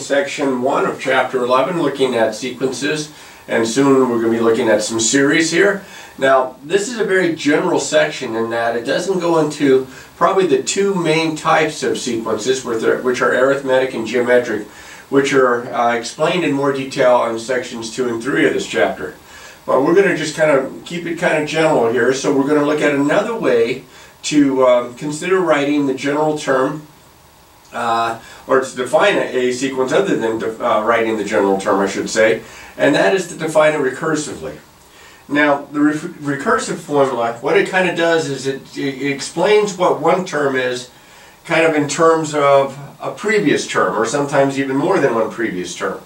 section 1 of chapter 11, looking at sequences, and soon we're going to be looking at some series here. Now, this is a very general section in that it doesn't go into probably the two main types of sequences, which are arithmetic and geometric, which are explained in more detail in sections 2 and 3 of this chapter. But we're going to just kind of keep it kind of general here, so we're going to look at another way to consider writing the general term, or to define a sequence other than writing the general term, I should say, and that is to define it recursively. Now, the recursive formula, what it kind of does is it explains what one term is kind of in terms of a previous term, or sometimes even more than one previous term.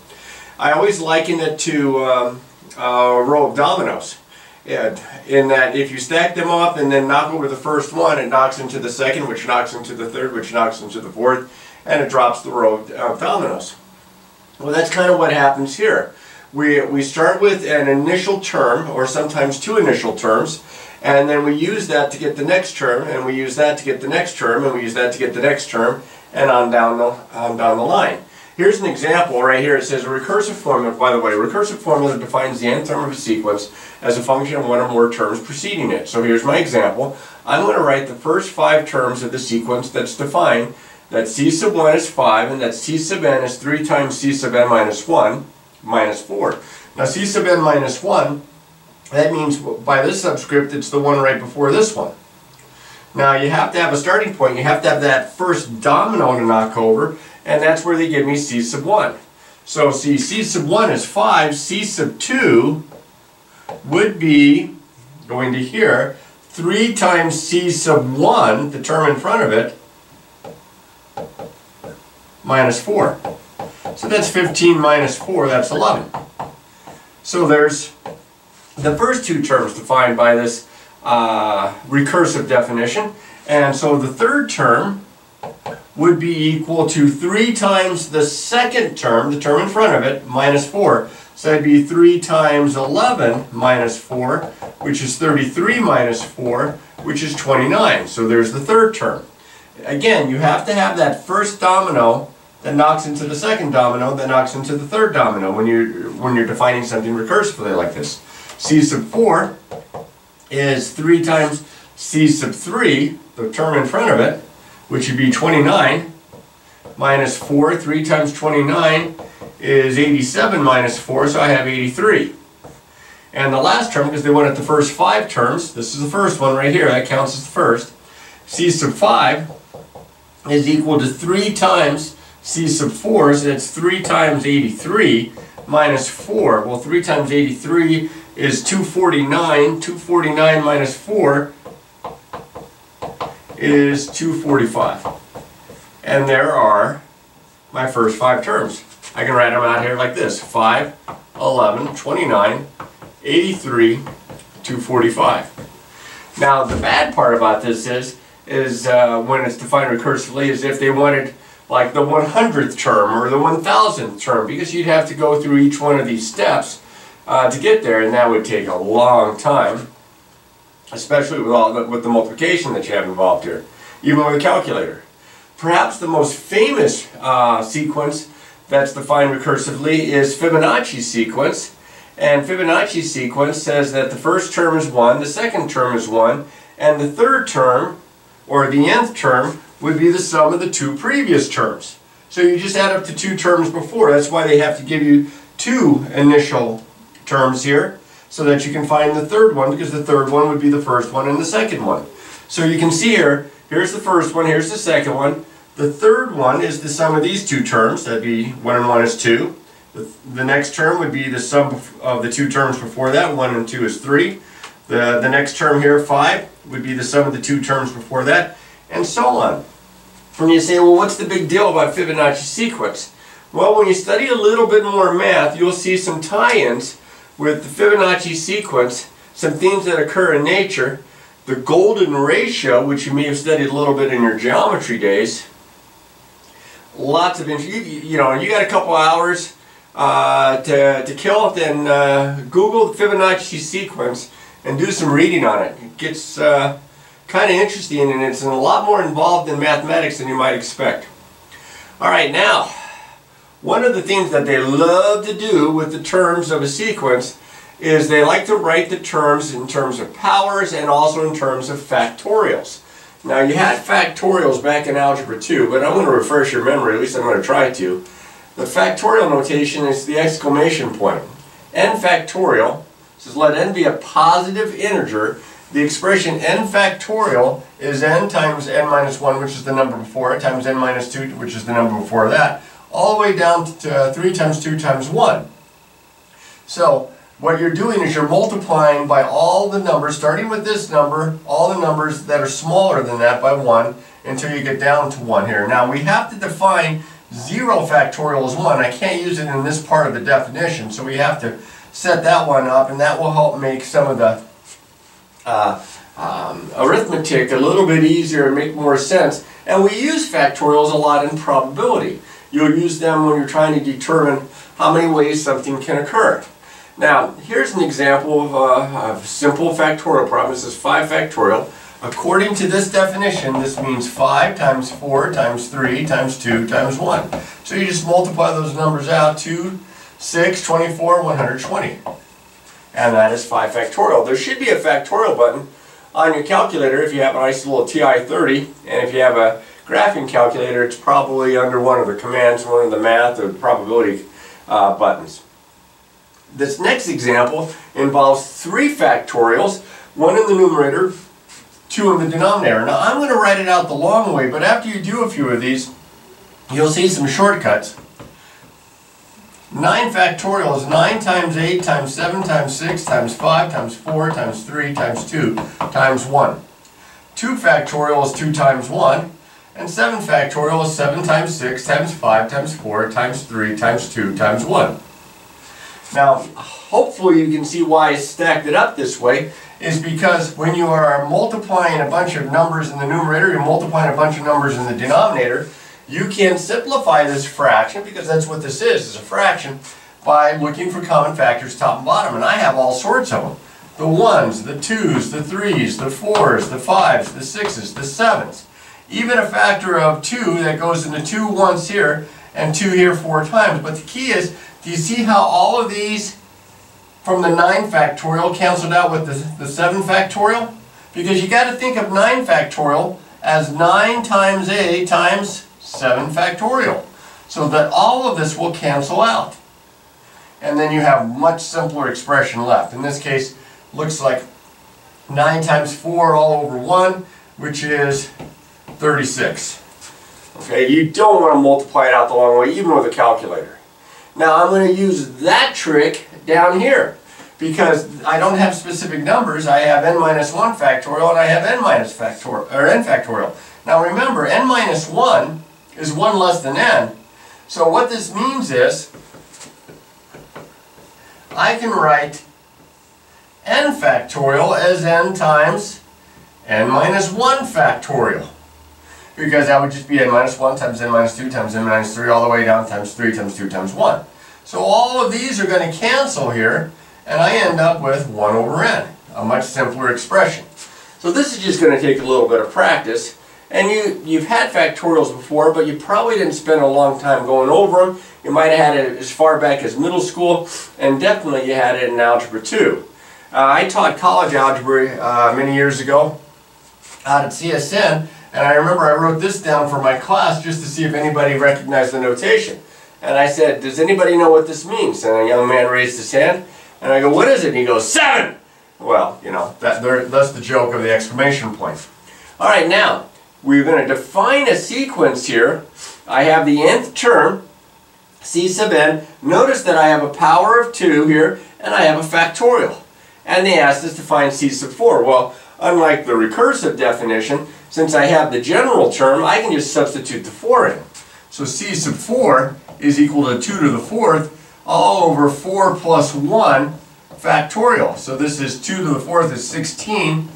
I always liken it to a row of dominoes, in that if you stack them up and then knock over the first one, it knocks into the second, which knocks into the third, which knocks into the fourth, and it drops the row of dominoes. Well, that's kind of what happens here. We start with an initial term, or sometimes two initial terms, and then we use that to get the next term, and we use that to get the next term, and we use that to get the next term, and on down the line. Here's an example right here. It says a recursive formula. By the way, a recursive formula defines the nth term of a sequence as a function of one or more terms preceding it. So here's my example. I'm going to write the first 5 terms of the sequence that's defined. That c sub 1 is 5, and that c sub n is 3 times c sub n minus 1 minus 4. Now c sub n minus 1, that means by this subscript it's the one right before this one. Now you have to have a starting point. You have to have that first domino to knock over, and that's where they give me c sub 1. So see, c sub 1 is 5, c sub 2 would be, going to here, 3 times c sub 1, the term in front of it, minus 4. So that's 15 minus 4, that's 11. So there's the first two terms defined by this recursive definition. And so the third term would be equal to 3 times the second term, the term in front of it, minus 4. So that'd be 3 times 11 minus 4, which is 33 minus 4, which is 29. So there's the third term. Again, you have to have that first domino that knocks into the second domino, that knocks into the third domino when you're defining something recursively like this. C sub 4 is 3 times c sub 3, the term in front of it, which would be 29, minus 4. 3 times 29 is 87 minus 4, so I have 83. And the last term, because they wanted the first 5 terms, this is the first one right here, that counts as the first. C sub 5 is equal to 3 times c sub 4, so that's 3 times 83 minus 4. Well, 3 times 83 is 249. 249 minus 4 is 245. And there are my first 5 terms. I can write them out here like this: 5, 11, 29, 83, 245. Now, the bad part about this is when it's defined recursively, is if they wanted like the 100th term or the 1000th term, because you'd have to go through each one of these steps to get there, and that would take a long time, especially with the multiplication that you have involved here, even with a calculator. Perhaps the most famous sequence that's defined recursively is Fibonacci sequence. And Fibonacci sequence says that the first term is 1, the second term is 1, and the third term, or the nth term, would be the sum of the 2 previous terms. So you just add up to 2 terms before. That's why they have to give you 2 initial terms here, so that you can find the third one, because the third one would be the first one and the second one. So you can see here, here's the first one, here's the second one. The third one is the sum of these 2 terms. That'd be 1 and 1 is 2. The next term would be the sum of the 2 terms before that. 1 and 2 is 3. The next term here, 5, would be the sum of the 2 terms before that, and so on. And you say, well, what's the big deal about Fibonacci sequence? Well, when you study a little bit more math, you'll see some tie-ins with the Fibonacci sequence, some things that occur in nature. The golden ratio, which you may have studied a little bit in your geometry days. Lots of interest. You know, you got a couple hours to kill, then Google the Fibonacci sequence and do some reading on it. It gets kind of interesting, and it's a lot more involved in mathematics than you might expect. Alright, now, one of the things that they love to do with the terms of a sequence is they like to write the terms in terms of powers and also in terms of factorials. Now you had factorials back in Algebra 2, but I'm going to refresh your memory, at least I'm going to try to. The factorial notation is the exclamation point. N factorial says let n be a positive integer. The expression n factorial is n times n minus 1, which is the number before it, times n minus 2, which is the number before that, all the way down to 3 times 2 times 1. So what you're doing is you're multiplying by all the numbers, starting with this number, all the numbers that are smaller than that by 1 until you get down to 1 here. Now we have to define 0 factorial as 1. I can't use it in this part of the definition, so we have to set that one up, and that will help make some of the arithmetic a little bit easier and make more sense. And we use factorials a lot in probability. You'll use them when you're trying to determine how many ways something can occur. Now, here's an example of a simple factorial problem. This is 5 factorial. According to this definition, this means 5 times 4 times 3 times 2 times 1. So you just multiply those numbers out, 2, 6, 24, 120. And that is 5 factorial. There should be a factorial button on your calculator if you have a nice little TI-30, and if you have a graphing calculator, it's probably under one of the commands, one of the math or probability buttons. This next example involves 3 factorials, 1 in the numerator, 2 in the denominator. Now I'm going to write it out the long way, but after you do a few of these, you'll see some shortcuts. 9 factorial is 9 times 8 times 7 times 6 times 5 times 4 times 3 times 2 times 1. 2 factorial is 2 times 1. And 7 factorial is 7 times 6 times 5 times 4 times 3 times 2 times 1. Now, hopefully you can see why I stacked it up this way, is because when you are multiplying a bunch of numbers in the numerator, you're multiplying a bunch of numbers in the denominator, you can simplify this fraction, because that's what this is a fraction, by looking for common factors top and bottom. And I have all sorts of them. The 1s, the 2s, the 3s, the 4s, the 5s, the 6s, the 7s. Even a factor of 2 that goes into 2 once here and 2 here 4 times. But the key is, do you see how all of these from the 9 factorial canceled out with the 7 factorial? Because you got to think of 9 factorial as 9 times a times 7 factorial. So that all of this will cancel out. And then you have a much simpler expression left. In this case, looks like 9 times 4 all over 1, which is 36. Okay, you don't want to multiply it out the long way, even with a calculator. Now I'm going to use that trick down here, because I don't have specific numbers. I have n minus 1 factorial and I have n minus factorial, or n factorial. Now remember, n minus 1 is 1 less than n. So what this means is, I can write n factorial as n times n minus 1 factorial. Because that would just be n minus 1 times n minus 2 times n minus 3 all the way down times 3 times 2 times 1. So all of these are going to cancel here, and I end up with 1 over n, a much simpler expression. So this is just going to take a little bit of practice, and you've had factorials before, but you probably didn't spend a long time going over them. You might have had it as far back as middle school, and definitely you had it in Algebra 2. I taught college algebra many years ago out at CSN, and I remember I wrote this down for my class just to see if anybody recognized the notation. And I said, does anybody know what this means? And a young man raised his hand, and I go, what is it? And he goes, 7! Well, you know, that's the joke of the exclamation point. All right, now, we're going to define a sequence here. I have the nth term, c sub n. Notice that I have a power of 2 here, and I have a factorial. And they asked us to find c sub 4. Well, unlike the recursive definition, since I have the general term, I can just substitute the 4 in. So c sub 4 is equal to 2 to the 4th all over 4 plus 1 factorial. So this is 2 to the 4th is 16.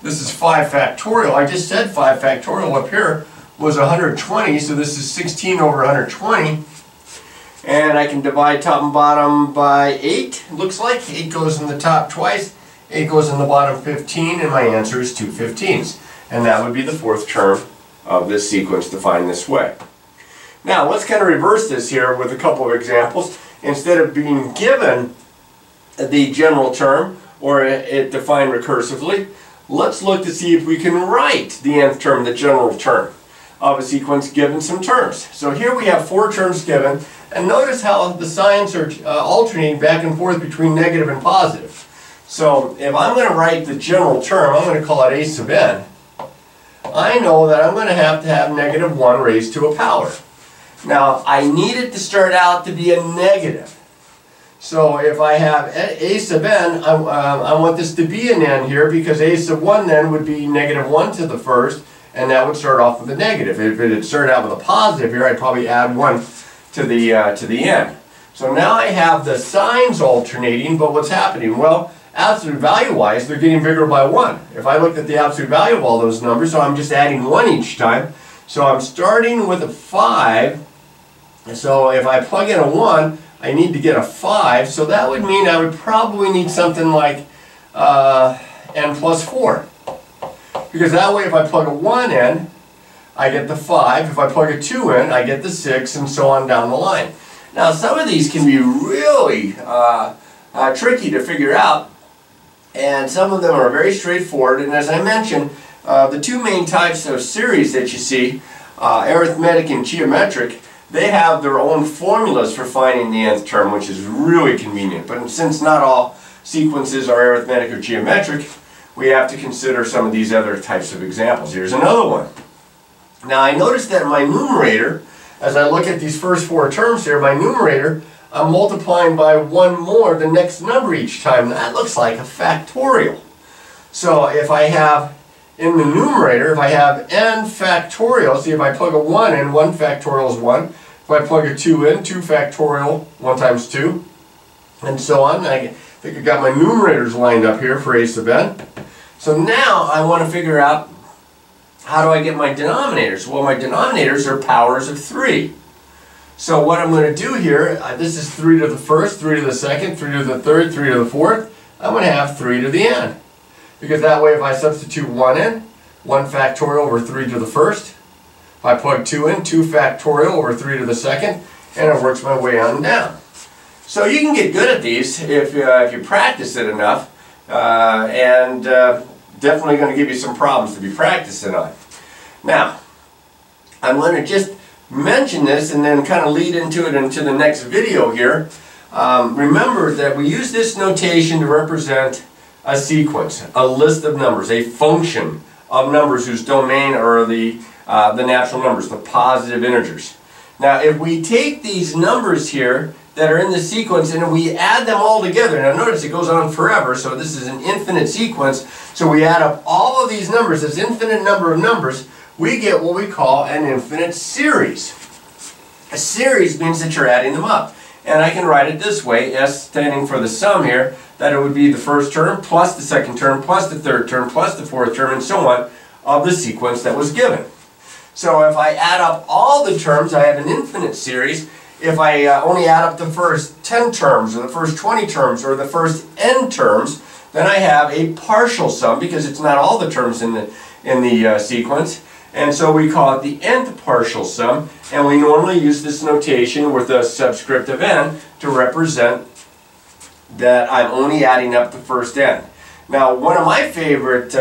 This is 5 factorial. I just said 5 factorial up here was 120, so this is 16 over 120. And I can divide top and bottom by 8, looks like. 8 goes in the top twice, 8 goes in the bottom 15, and my answer is 2/15. And that would be the 4th term of this sequence defined this way. Now let's kind of reverse this here with a couple of examples. Instead of being given the general term, or it defined recursively, let's look to see if we can write the nth term, the general term of a sequence given some terms. So here we have 4 terms given, and notice how the signs are alternating back and forth between negative and positive. So if I'm going to write the general term, I'm going to call it a sub n. I know that I'm going to have negative 1 raised to a power. Now I need it to start out to be a negative. So if I have a sub n, I want this to be an n here, because a sub 1 then would be negative 1 to the first, and that would start off with a negative. If it had started out with a positive here, I'd probably add 1 to the n. So now I have the signs alternating, but what's happening? Well, absolute value-wise, they're getting bigger by 1. If I looked at the absolute value of all those numbers, so I'm just adding 1 each time. So I'm starting with a 5. So if I plug in a 1, I need to get a 5. So that would mean I would probably need something like n plus 4. Because that way if I plug a 1 in, I get the 5. If I plug a 2 in, I get the 6, and so on down the line. Now some of these can be really tricky to figure out, and some of them are very straightforward. And as I mentioned, the 2 main types of series that you see, arithmetic and geometric, they have their own formulas for finding the nth term, which is really convenient. But since not all sequences are arithmetic or geometric, we have to consider some of these other types of examples. Here's another one. Now I notice that my numerator, as I look at these first 4 terms here, my numerator, I'm multiplying by 1 more the next number each time. That looks like a factorial. So if I have in the numerator, if I have n factorial, see if I plug a 1 in, 1 factorial is 1. If I plug a 2 in, 2 factorial, 1 times 2, and so on. I think I've got my numerators lined up here for a sub n. So now I want to figure out, how do I get my denominators? Well, my denominators are powers of 3. So what I'm going to do here, this is 3 to the first, 3 to the second, 3 to the third, 3 to the fourth. I'm going to have 3 to the n. Because that way if I substitute 1 in, 1 factorial over 3 to the first. If I plug 2 in, 2 factorial over 3 to the second, and it works my way on down. So you can get good at these if you practice it enough, and definitely going to give you some problems to be practicing on. Now, I'm going to just mention this and then kind of lead into it into the next video here. Remember that we use this notation to represent a sequence, a list of numbers, a function of numbers whose domain are the natural numbers, the positive integers. Now if we take these numbers here that are in the sequence and we add them all together, now notice it goes on forever, so this is an infinite sequence, so we add up all of these numbers, this infinite number of numbers, we get what we call an infinite series. A series means that you're adding them up. And I can write it this way, S standing for the sum here, that it would be the first term plus the second term plus the third term plus the fourth term and so on of the sequence that was given. So if I add up all the terms, I have an infinite series. If I only add up the first 10 terms or the first 20 terms or the first n terms, then I have a partial sum because it's not all the terms in the sequence. And so we call it the nth partial sum, and we normally use this notation with a subscript of n to represent that I'm only adding up the first n. Now one of my favorite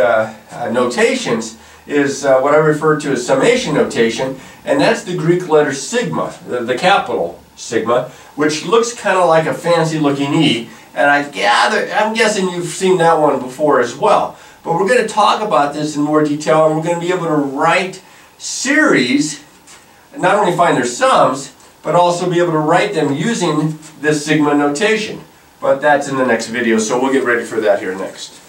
notations is what I refer to as summation notation, and that's the Greek letter sigma, the capital sigma, which looks kind of like a fancy looking E, and I'm guessing you've seen that one before as well. But we're going to talk about this in more detail, and we're going to be able to write series, not only find their sums, but also be able to write them using this sigma notation. But that's in the next video, so we'll get ready for that here next.